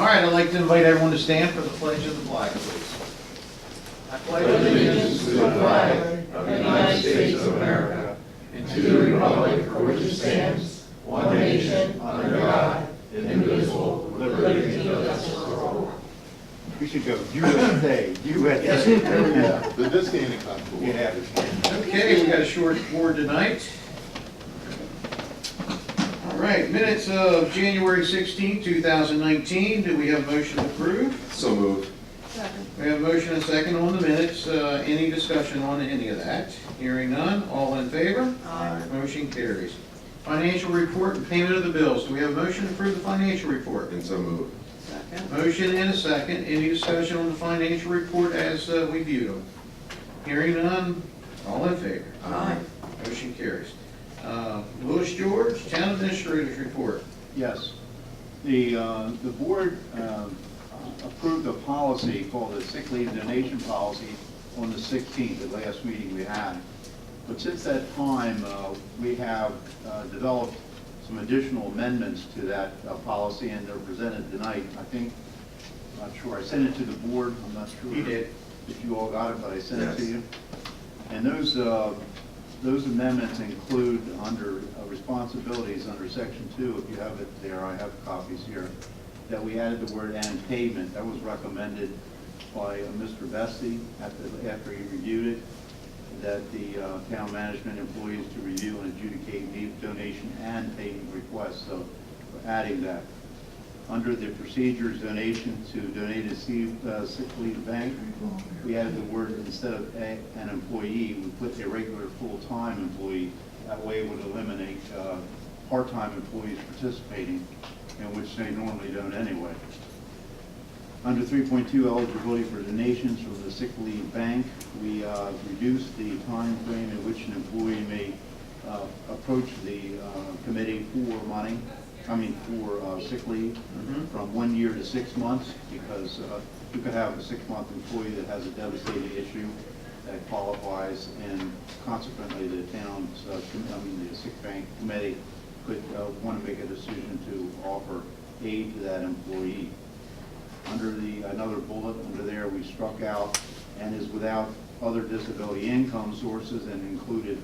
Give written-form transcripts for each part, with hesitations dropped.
right, I'd like to invite everyone to stand for the pledge of the flag, please. I pledge Allegiance to the flag of the United States of America and to the republic for which it stands, one nation, under God, indivisible, with liberty and justice for all. We should go USA, USA. There we go. The standing time. Yeah. Okay, we got a short board tonight. All right, minutes of January 16, 2019. Do we have a motion to approve? So moved. Second. We have a motion and a second on the minutes. Any discussion on any of that? Hearing none, all in favor? Aye. Motion carries. Financial report and payment of the bills. Do we have a motion to approve the financial report? And so moved. Second. Motion and a second. Any discussion on the financial report as we viewed them? Hearing none, all in favor? Aye. Motion carries. Louis George, Town Administrator's Report. Yes. The board approved a policy called the sick leave donation policy on the 16th, the last meeting we had. But since that time, we have developed some additional amendments to that policy, and they're presented tonight. I think, I'm not sure, I sent it to the board. I'm not sure You did. if you all got it, but I sent it to Yes. you. And those amendments include under responsibilities under section 2, if you have it there, I have copies here, that we added the word "and payment." That was recommended by Mr. Vesti after he reviewed it, that the town management employees to review and adjudicate leave donation and payment requests. So we're adding that. Under the procedures donation to donated sick leave bank, we added the word, instead of an employee, we put a regular full-time employee. That way it would eliminate part-time employees participating, in which they normally don't anyway. Under 3.2, eligibility for donations from the sick leave bank, we reduced the time frame in which an employee may approach the committee for money, for sick leave, from 1 year to 6 months, because you could have a 6-month employee that has a devastating issue that qualifies, and consequently the town's, the sick bank committee could want to make a decision to offer aid to that employee. Under another bullet under there, we struck out "and is without other disability income sources," and included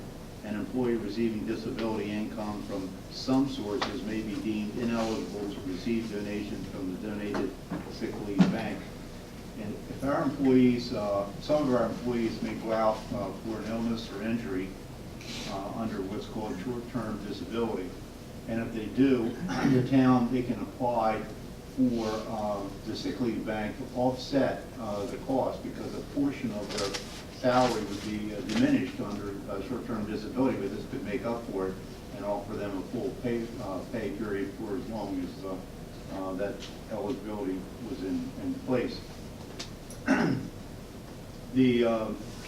"an employee receiving disability income from some sources may be deemed ineligible to receive donations from the donated sick leave bank." And if our employees, some of our employees may go out for an illness or injury under what's called short-term disability, and if they do, the town, they can apply for the sick leave bank to offset the cost, because a portion of their salary would be diminished under short-term disability, but this could make up for it and offer them a full pay period for as long as that eligibility was in place.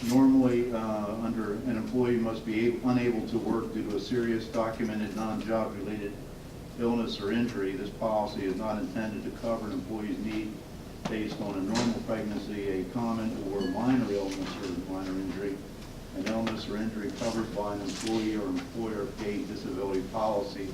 Normally, under an employee must be unable to work due to a serious documented non-job related illness or injury. This policy is not intended to cover an employee's need based on a normal pregnancy, a common or minor illness or minor injury, an illness or injury covered by an employee or employer paid disability policy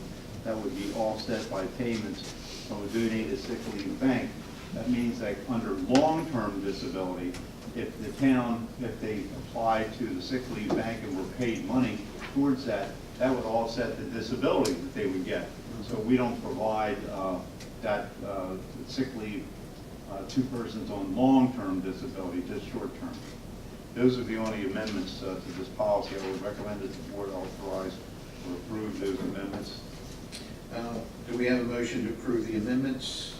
that would be offset by payments from a donated sick leave bank. That means that under long-term disability, if the town, if they applied to the sick leave bank and were paid money towards that, that would offset the disability that they would get. So we don't provide that sick leave to persons on long-term disability, just short-term. Those are the only amendments to this policy. I would recommend that the board authorize or approve those amendments. Do we have a motion to approve the amendments?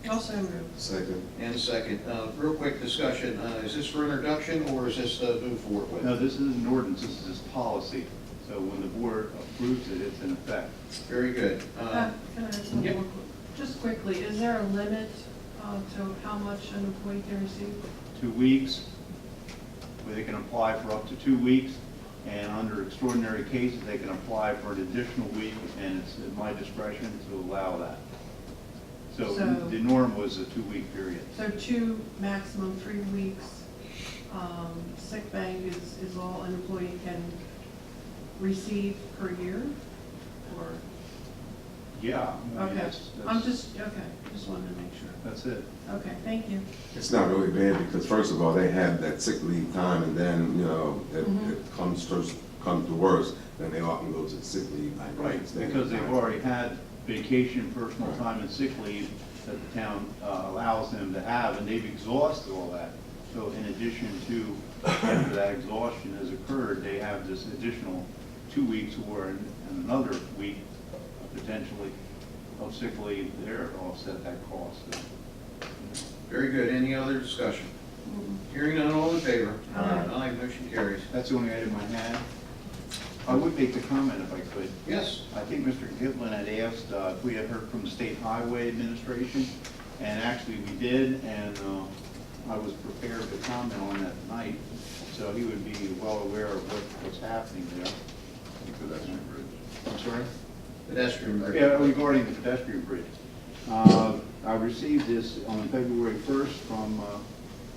Also moved. Second. And a second. Real quick discussion. Is this for introduction or is this move forward with? No, this is an ordinance. This is just policy. So when the board approves it, it's in effect. Very good. Can I ask one Yep. more just quickly, is there a limit to how much an employee can receive? 2 weeks, where they can apply for up to 2 weeks, and under extraordinary cases, they can apply for an additional week, and it's at my discretion to allow that. So So- the norm was a 2-week period. So 2, maximum 3 weeks. Sick bank is all an employee can receive per year, or? Yeah. I mean, Okay, I'm just wanted to make sure. That's it. Okay, thank you. It's not really bad because first of all, they have that sick leave time and then, you know, if it comes to worse, then they often go to the sick leave. Right, because they've already had vacation, personal time, and sick leave that the town allows them to have, and they've exhausted all that. So in addition to, after that exhaustion has occurred, they have this additional 2 weeks or another week potentially of sick leave there to offset that cost. Very good. Any other discussion? Hearing none, all in favor? Aye, motion carries. That's the only item I had. I would make the comment if I could. Yes. I think Mr. Gitlin had asked if we had heard from the State Highway Administration, and actually we did, and I was prepared to comment on that tonight, so he would be well aware of what's happening there. I'm sorry? Pedestrian bridge. Yeah, regarding the pedestrian bridge. I received this on February 1st from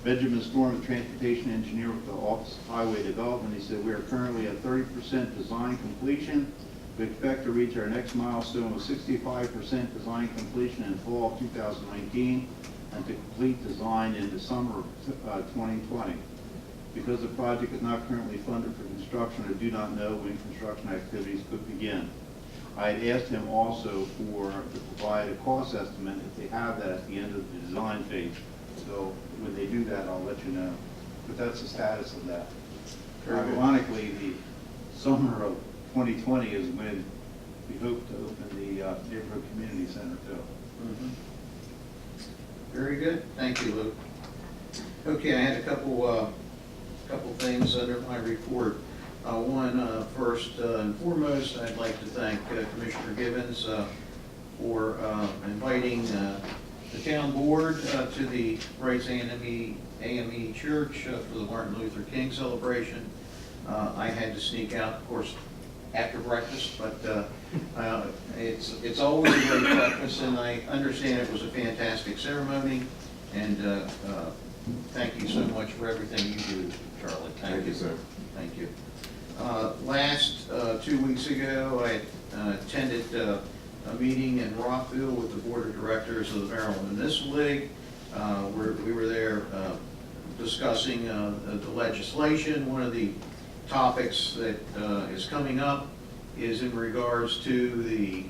Benjamin Storm, the transportation engineer with the Office of Highway Development. He said, we are currently at 30% design completion. We expect to reach our next milestone of 65% design completion in fall of 2019 and to complete design in the summer of 2020. Because the project is not currently funded for construction, I do not know when construction activities could begin. I had asked him also to provide a cost estimate if they have that at the end of the design phase. So when they do that, I'll let you know. But that's the status of that. Ironically, the summer of 2020 is when we hope to open the neighborhood community center too. Very good. Thank you, Luke. Okay, I had a couple things under my report. One, first and foremost, I'd like to thank Commissioner Gibbons for inviting the town board to the Rice AME Church for the Martin Luther King celebration. I had to sneak out, of course, after breakfast, but it's always a great breakfast, and I understand it was a fantastic ceremony, and thank you so much for everything you do, Charlie. Thank you, sir. Thank you. Last 2 weeks ago, I attended a meeting in Rockville with the Board of Directors of the Maryland Municipal League. We were there discussing the legislation. One of the topics that is coming up is in regards to the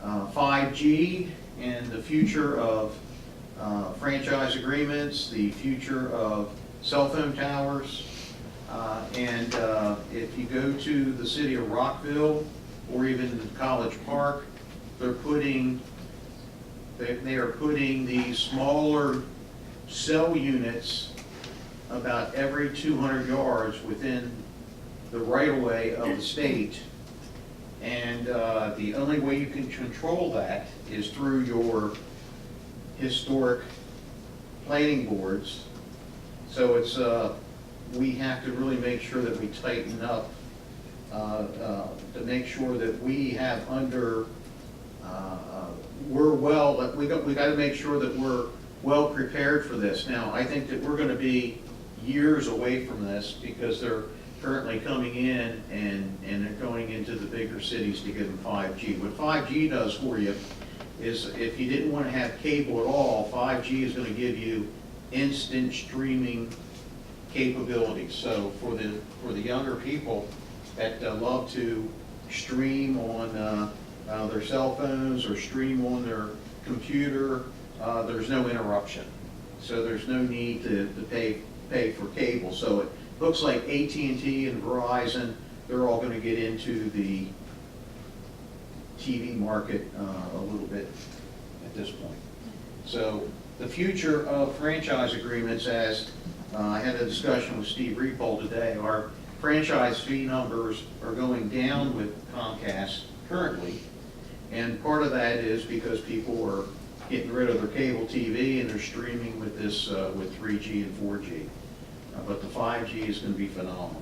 5G and the future of franchise agreements, the future of cell phone towers. And if you go to the city of Rockville or even College Park, they are putting these smaller cell units about every 200 yards within the right-of-way of the state. And the only way you can control that is through your historic planning boards. So it's we have to really make sure that we tighten up to make sure that we have we got to make sure that we're well prepared for this. Now, I think that we're going to be years away from this because they're currently coming in and they're going into the bigger cities to give them 5G. What 5G does for you is if you didn't want to have cable at all, 5G is going to give you instant streaming capabilities. So for the younger people that love to stream on their cell phones or stream on their computer, there's no interruption. So there's no need to pay for cable. So it looks like AT&T and Verizon, they're all going to get into the TV market a little bit at this point. So the future of franchise agreements, as I had a discussion with Steve Repole today, our franchise fee numbers are going down with Comcast currently, and part of that is because people are getting rid of their cable TV and they're streaming with this with 3G and 4G. But the 5G is going to be phenomenal.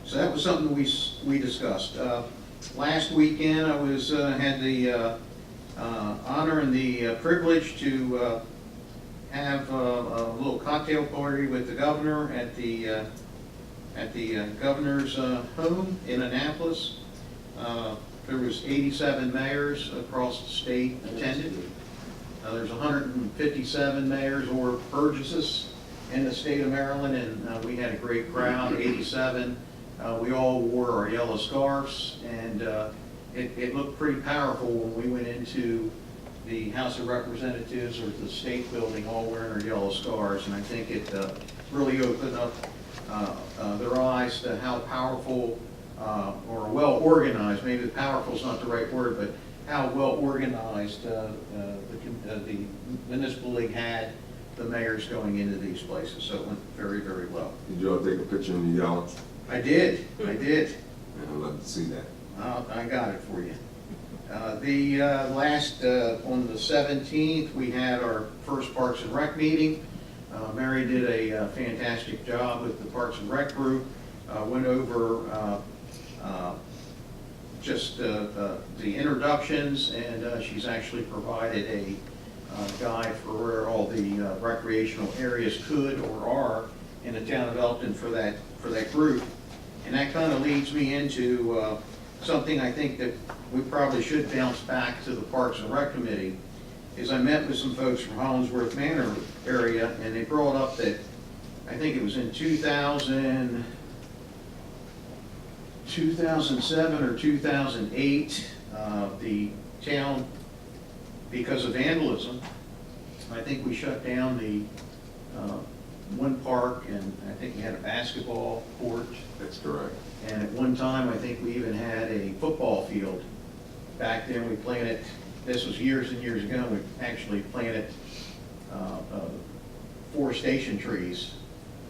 So that was something we discussed. Last weekend I was had the honor and the privilege to have a little cocktail party with the governor at the governor's home in Annapolis. There was 87 mayors across the state attended. There's 157 mayors or burgesses in the state of Maryland, and we had a great crowd, 87. We all wore our yellow scarves, and it looked pretty powerful when we went into the House of Representatives or the state building, all wearing our yellow scarves, and I think it really opened up their eyes to how powerful or well organized, maybe powerful is not the right word, but how well organized the municipal league had the mayors going into these places, so it went very, very well. Did you all take a picture in the yellow? I did. Man, I'd love to see that. I got it for you. The last, on the 17th, we had our first Parks and Rec meeting. Mary did a fantastic job with the Parks and Rec group. Went over just the introductions, and she's actually provided a guide for where all the recreational areas could or are in the town of Elkton for that group. And that kind of leads me into something I think that we probably should bounce back to the Parks and Rec Committee, is I met with some folks from Hollingsworth Manor area, and they brought up that, I think it was in 2007 or 2008, the town, because of vandalism, I think we shut down the one park, and I think we had a basketball court. That's correct. And at one time, I think we even had a football field. Back then, we planted, this was years and years ago, we actually planted forestation trees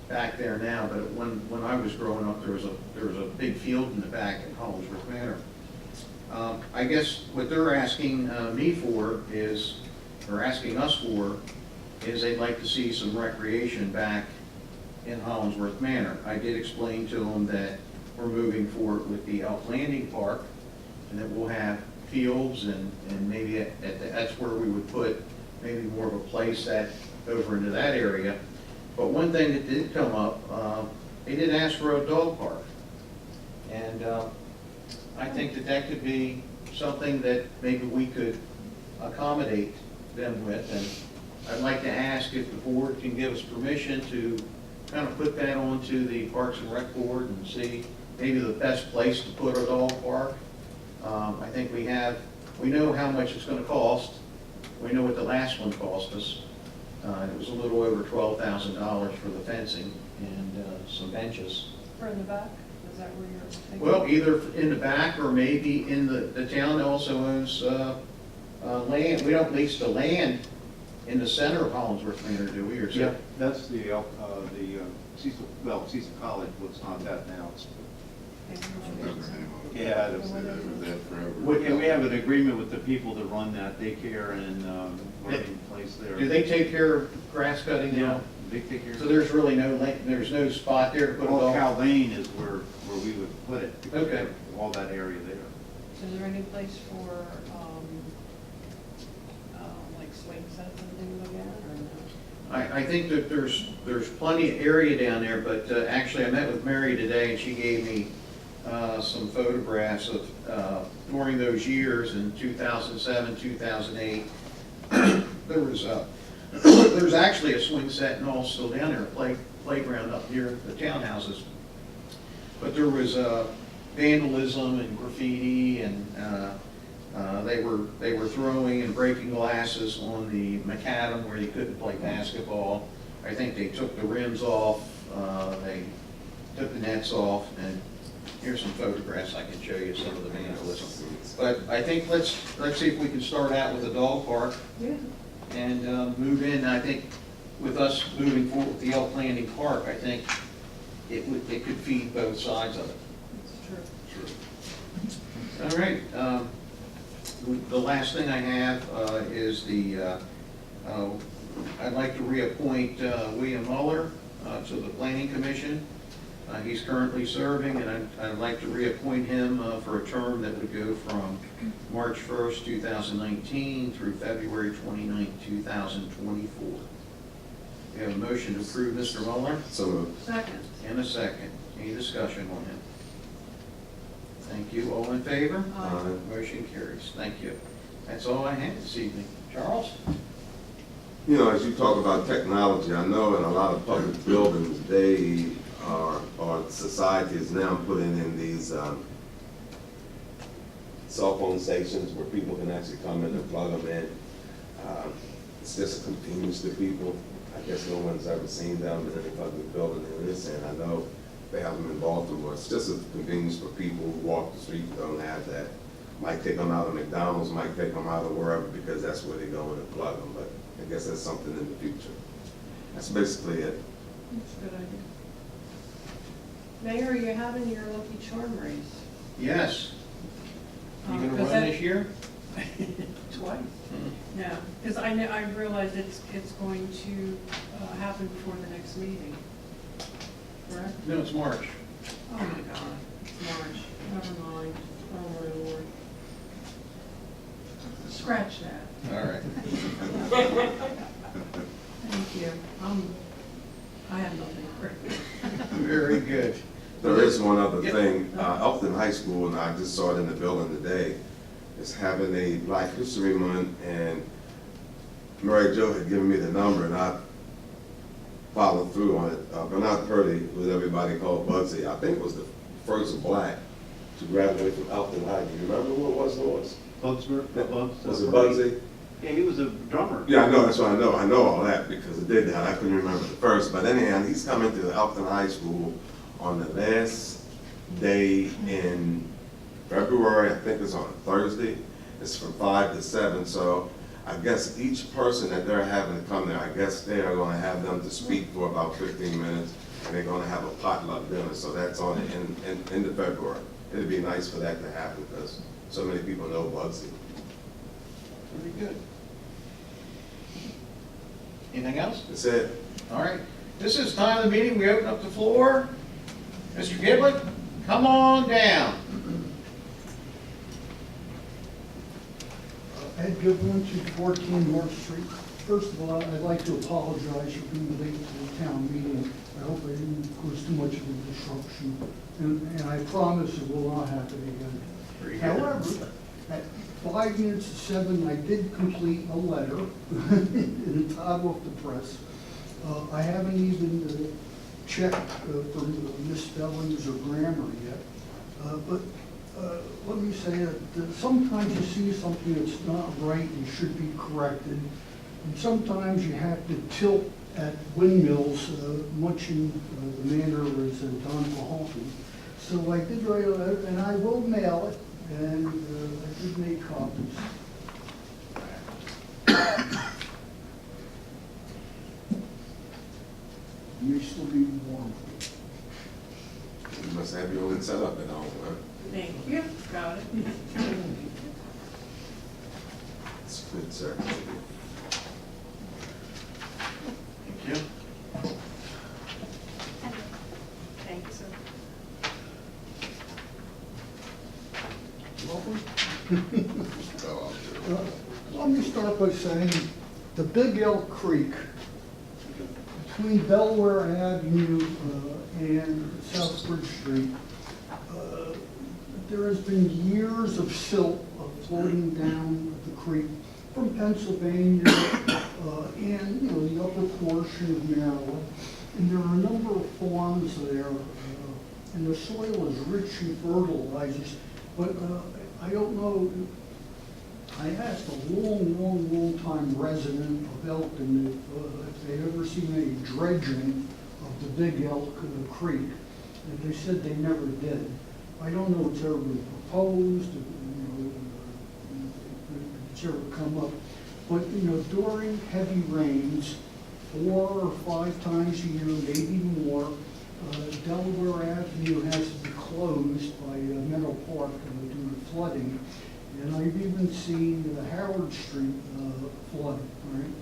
back there now, but when I was growing up, there was a big field in the back at Hollingsworth Manor. I guess what they're asking me for is, or asking us for, is they'd like to see some recreation back in Hollingsworth Manor. I did explain to them that we're moving forward with the Elk Landing Park, and that we'll have fields, and maybe that's where we would put maybe more of a play set over into that area. But one thing that did come up, they did ask for a dog park. And I think that could be something that maybe we could accommodate them with. And I'd like to ask if the board can give us permission to kind of put that onto the Parks and Rec Board and see maybe the best place to put a dog park. I think we know how much it's gonna cost. We know what the last one cost us. It was a little over $12,000 for the fencing and some benches. For in the back, is that where you're thinking? Well, either in the back or maybe in the town also owns land. We don't lease the land in the center of Hollingsworth Manor, do we, or is Yeah, it? that's the Cecil, well, Cecil College, well, it's not that now. Yeah, it was that forever. And we have an agreement with the people that run that daycare and learning place there. Do they take care of grass cutting now? Yeah, they take care of So there's really there's no spot there to put a Well, dog? Cal Lane is where we would put it. because Okay. of all that area there. So is there any place for, like swing sets and things like that, or no? I think that there's plenty of area down there, but actually I met with Mary today, and she gave me some photographs of during those years in 2007, 2008. There's actually a swing set and all still down there, a playground up near the townhouses. But there was vandalism and graffiti, and they were throwing and breaking glasses on the macadam where you couldn't play basketball. I think they took the rims off, they took the nets off, and here's some photographs. I can show you some of the vandalism. But I think let's see if we can start out with a dog park Yeah. and move in. I think with us moving forward with the Elk Landing Park, I think it could feed both sides of it. That's true. All right. The last thing I have is I'd like to reappoint William Muller to the Planning Commission. He's currently serving, and I'd like to reappoint him for a term that would go from March 1st, 2019 through February 29th, 2024. We have a motion to approve Mr. Muller, So moved. Second. and a second. Any discussion on him? Thank you. All in favor? Aye. Motion carries. Thank you. That's all I had this evening. Charles? You know, as you talk about technology, I know in a lot of public buildings, they are, or society is now putting in these cell phone stations where people can actually come in and plug them in. It's just a convenience to people. I guess no one's ever seen them in any public building in this, and I know they have them in Baltimore. It's just a convenience for people who walk the street and don't have that. Might take them out of McDonald's, might take them out of wherever, because that's where they go in and plug them, but I guess that's something in the future. That's basically it. That's a good idea. Mayor, you're having your Lucky Charm race. Yes. You gonna 'Cause run that- this year? Twice. No, because I realize it's going to happen before the next meeting, correct? No, it's March. Oh my God, it's March, never mind, oh my Lord. Scratch that, All right. thank you, I have nothing for it. Very good. There is one other Yep. thing, Elkton High School, and I just saw it in the building today, is having a Black History Month, and Mary Jo had given me the number, and I followed through on it. Bernard Purdy, who everybody called Bugsy, I think was the first black to graduate from Elkton High. Do you remember who it was? Bugs, Was it Bugsy? Yeah, he was a drummer. Yeah, I know, that's what I know. I know all that because it did that. I couldn't remember the first. But anyhow, he's coming to Elkton High School on the last day in February. I think it's on a Thursday. It's from 5 to 7. So I guess each person that they're having to come there, I guess they are going to have them to speak for about 15 minutes. And they're going to have a potluck dinner. So that's on in the February. It'd be nice for that to happen because so many people know Bugsy. Very good. Anything else? That's it. All right. This is time of the meeting. We open up the floor. Mr. Giblett, come on down. Ed Goodwin, 214 North Street. First of all, I'd like to apologize for being late to the town meeting. I hope I didn't cause too much of a disruption, and I promise it will not happen again. Very good. However, at 5 minutes to 7, I did complete a letter, and it's hot off the press. I haven't even checked for misspellings or grammar yet, but let me say that sometimes you see something that's not right and should be corrected, and sometimes you have to tilt at windmills, much in the manner as Don Mahoney. So I did write a letter, and I will mail it, and I did make copies. You may still be warm. You must have your own setup at home, huh? Thank you, got it. It's good, sir. Thank you. Thank you, sir. Let me start by saying the Big Elk Creek between Delaware Avenue and South Bridge Street, there has been years of silt floating down the creek from Pennsylvania and the upper portion of Maryland. And there are a number of farms there, and the soil is rich in fertilizers. But I don't know. I asked a long time resident of Elkton if they'd ever seen any dredging of the Big Elk Creek, and they said they never did. I don't know if it's ever been proposed, if it's ever come up, but during heavy rains, 4 or 5 times a year, maybe more, Delaware Avenue has to be closed by Meadow Park due to flooding. And I've even seen Howard Street flood, right?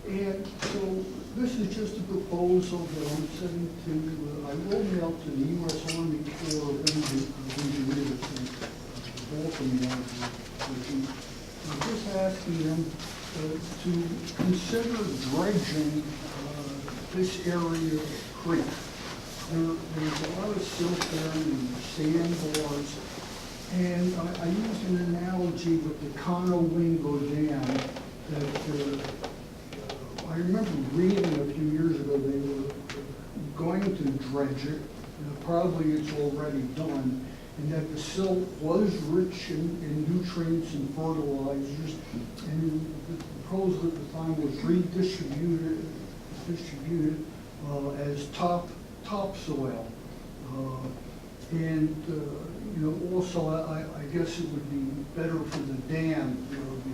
And so this is just a proposal that I'm sending to, I will mail to the U.S. Army Corps of Engineers in Baltimore. I'm just asking them to consider dredging this area of the creek. There's a lot of silt there and sandbars. And I used an analogy with the Conowingo Dam that I remember reading a few years ago, they were going to dredge it, probably it's already done, and that the silt was rich in nutrients and fertilizers, and the proposal at the time was distributed as topsoil. And also I guess it would be better for the dam, there would be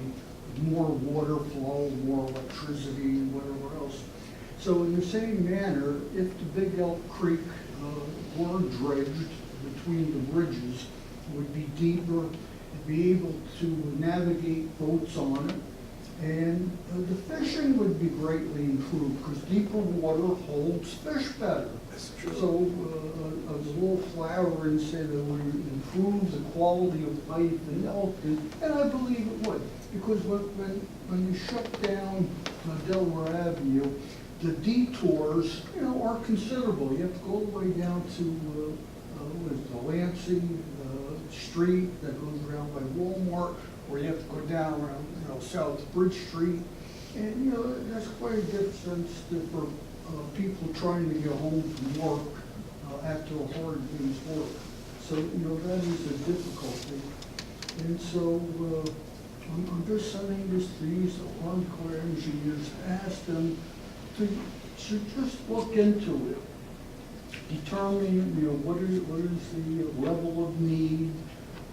more water flow, more electricity, and whatever else. So in the same manner, if the Big Elk Creek were dredged between the bridges, it would be deeper, and be able to navigate boats on it, and the fishing would be greatly improved, because deeper water holds fish better. That's true. So a little flower and say that would improve the quality of life in Elkton, and I believe it would, because when you shut down Delaware Avenue, the detours, are considerable. You have to go all the way down to the Lansing Street that goes around by Walmart, or you have to go down around South Bridge Street, and that's quite a distance for people trying to get home from work after a hard day's work. So that is a difficulty, and so I'm just sending this to these Army Corps engineers, ask them to just look into it, determine what is the level of need,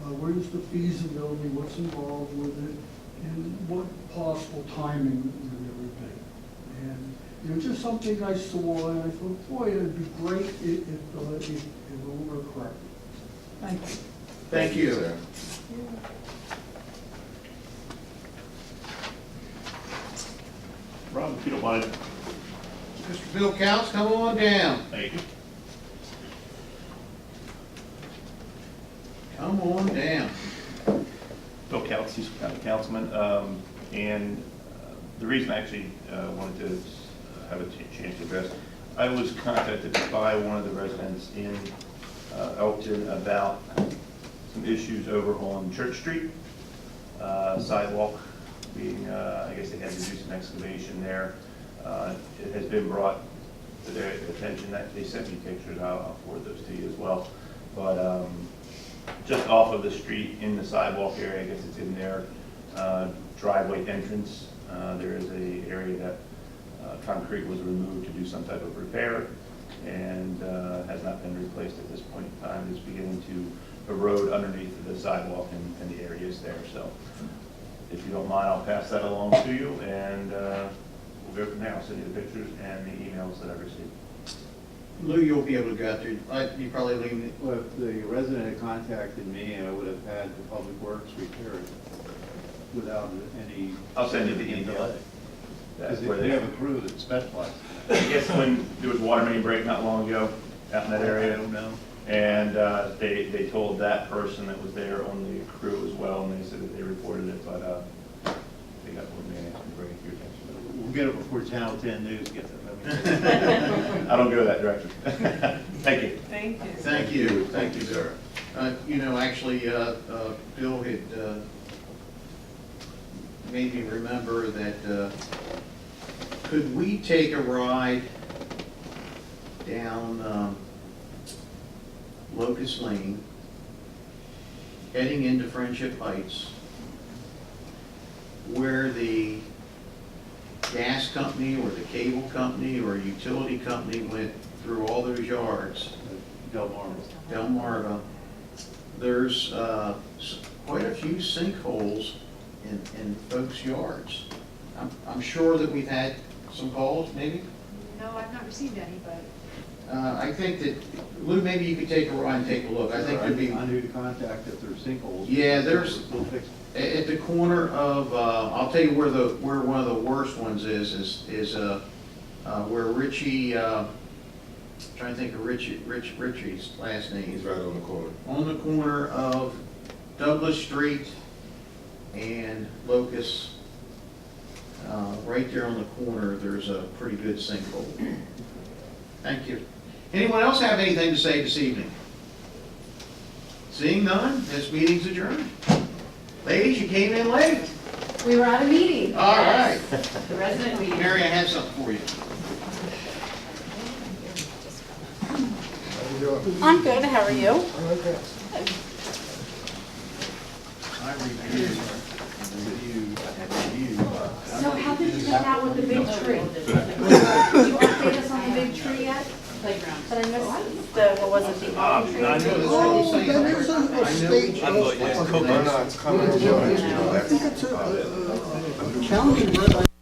what is the feasibility, what's involved with it, and what possible timing there would be. And just something I saw, and I thought, boy, it'd be great if it were correct. Thank you. Thank you. Sir. Rob, if you don't mind. Mr. Bill Counts, come on down. Thank you. Come on down. Bill Counts, he's County Councilman, and the reason I actually wanted to have a chance to address, I was contacted by one of the residents in Elkton about some issues over on Church Street, sidewalk being, I guess they had to do some excavation there. It has been brought to their attention that they sent me pictures, I'll forward those to you as well. But just off of the street in the sidewalk area, I guess it's in their driveway entrance, there is a area that concrete was removed to do some type of repair and has not been replaced at this point in time. It's beginning to erode underneath the sidewalk and the areas there. So if you don't mind, I'll pass that along to you, and we'll go from there. I'll send you the pictures and the emails that I received. Lou, you'll be able to go out there. You probably leave it. Well, if the resident had contacted me, I would have had the Public Works repair it without any. I'll send you the email. That's Because where they they have a crew that specializes. I guess when there was water main break not long ago out in that area. I don't know. And they told that person that was there on the crew as well, and they said that they reported it, but they got one man to bring it to your attention. We'll get it before Channel 10 News gets it. I don't go that direction. Thank you. Thank you. Thank you, thank you, sir. Actually, Bill had made me remember that, could we take a ride down Locust Lane, heading into Friendship Heights, where the gas company or the cable company or utility company went through all those yards, Delmarva. There's quite a few sinkholes in folks' yards. I'm sure that we've had some calls, maybe? No, I've not received any, but I think that, Lou, maybe you could take a ride and take a look. I think there'd be, I knew to contact if there's sinkholes. Yeah, there's- We'll fix it. at the corner of, I'll tell you where one of the worst ones is where Richie, trying to think of Richie's last name. He's right on the corner. On the corner of Douglas Street and Locust, right there on the corner, there's a pretty good sinkhole. Thank you. Anyone else have anything to say this evening? Seeing none, this meeting's adjourned. Ladies, you came in late. We were at a meeting. All right. The resident meeting. Mary, I have something for you. I'm good, how are you? I reviewed. So how did you get out with the big tree? Did you update us on the big tree yet? Playground. But I missed the, what was it, the olive tree? Oh, that is a state. No, it's coming. I think it's a county red.